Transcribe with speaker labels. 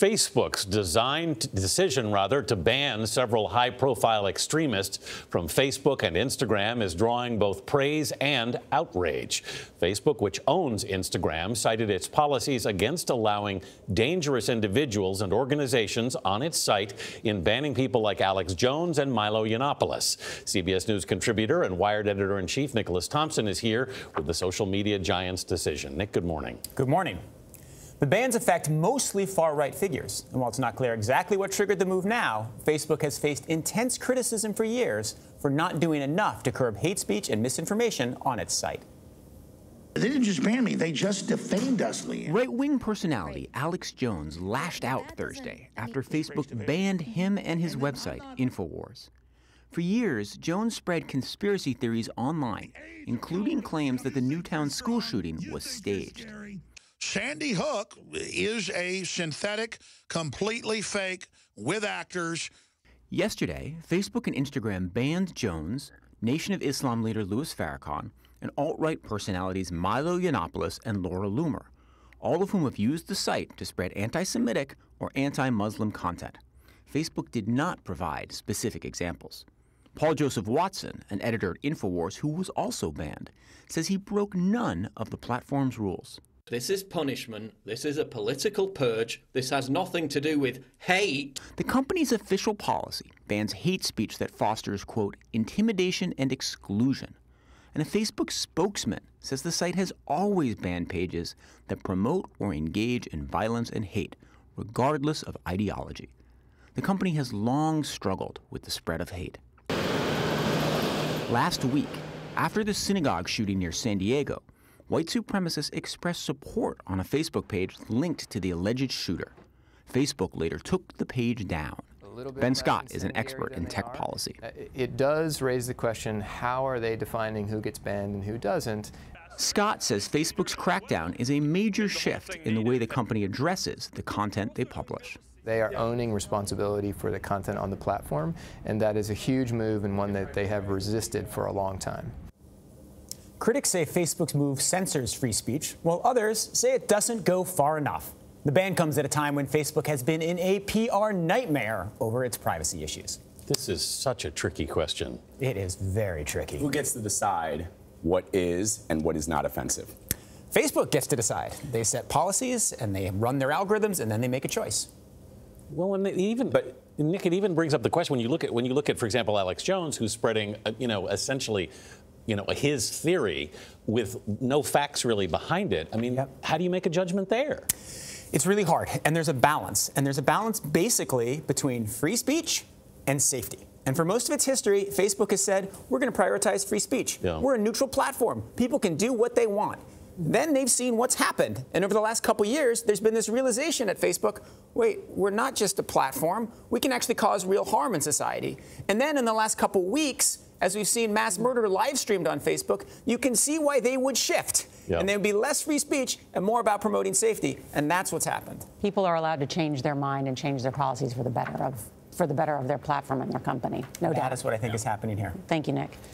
Speaker 1: Facebook's decision to ban several high-profile extremists from Facebook and Instagram is drawing both praise and outrage. Facebook, which owns Instagram, cited its policies against allowing dangerous individuals and organizations on its site in banning people like Alex Jones and Milo Yiannopoulos. CBS News contributor and Wired editor-in-chief Nicholas Thompson is here with the social media giant's decision. Nick, good morning.
Speaker 2: Good morning. The bans affect mostly far-right figures. And while it's not clear exactly what triggered the move now, Facebook has faced intense criticism for years for not doing enough to curb hate speech and misinformation on its site.
Speaker 3: They didn't just ban me, they just defamed us, Lee.
Speaker 4: Right-wing personality Alex Jones lashed out Thursday after Facebook banned him and his website, InfoWars. For years, Jones spread conspiracy theories online, including claims that the Newtown school shooting was staged.
Speaker 5: Sandy Hook is a synthetic, completely fake, with actors.
Speaker 4: Yesterday, Facebook and Instagram banned Jones, Nation of Islam leader Louis Farrakhan, and alt-right personalities Milo Yiannopoulos and Laura Loomer, all of whom have used the site to spread anti-Semitic or anti-Muslim content. Facebook did not provide specific examples. Paul Joseph Watson, an editor at InfoWars who was also banned, says he broke none of the platform's rules.
Speaker 6: This is punishment. This is a political purge. This has nothing to do with hate.
Speaker 4: The company's official policy bans hate speech that fosters, quote, intimidation and exclusion. And a Facebook spokesman says the site has always banned pages that promote or engage in violence and hate, regardless of ideology. The company has long struggled with the spread of hate. Last week, after the synagogue shooting near San Diego, white supremacists expressed support on a Facebook page linked to the alleged shooter. Facebook later took the page down. Ben Scott is an expert in tech policy.
Speaker 7: It does raise the question, how are they defining who gets banned and who doesn't?
Speaker 4: Scott says Facebook's crackdown is a major shift in the way the company addresses the content they publish.
Speaker 7: They are owning responsibility for the content on the platform, and that is a huge move and one that they have resisted for a long time.
Speaker 2: Critics say Facebook's move censors free speech, while others say it doesn't go far enough. The ban comes at a time when Facebook has been in a PR nightmare over its privacy issues.
Speaker 1: This is such a tricky question.
Speaker 2: It is very tricky.
Speaker 8: Who gets to decide what is and what is not offensive?
Speaker 2: Facebook gets to decide. They set policies and they run their algorithms and then they make a choice.
Speaker 1: Well, and Nick, it even brings up the question when you look at, for example, Alex Jones, who's spreading, essentially, his theory with no facts really behind it. I mean, How do you make a judgment there?
Speaker 2: It's really hard, and there's a balance. And there's a balance basically between free speech and safety. And for most of its history, Facebook has said, we're going to prioritize free speech. Yeah. We're a neutral platform. People can do what they want. Then they've seen what's happened. And over the last couple years, there's been this realization at Facebook, wait, we're not just a platform. We can actually cause real harm in society. And then in the last couple weeks, as we've seen mass murder live streamed on Facebook, you can see why they would shift. Yep. And there would be less free speech and more about promoting safety. And that's what's happened.
Speaker 9: People are allowed to change their mind and change their policies for the better of their platform and their company. No doubt.
Speaker 2: That is what I think is happening here.
Speaker 9: Thank you, Nick.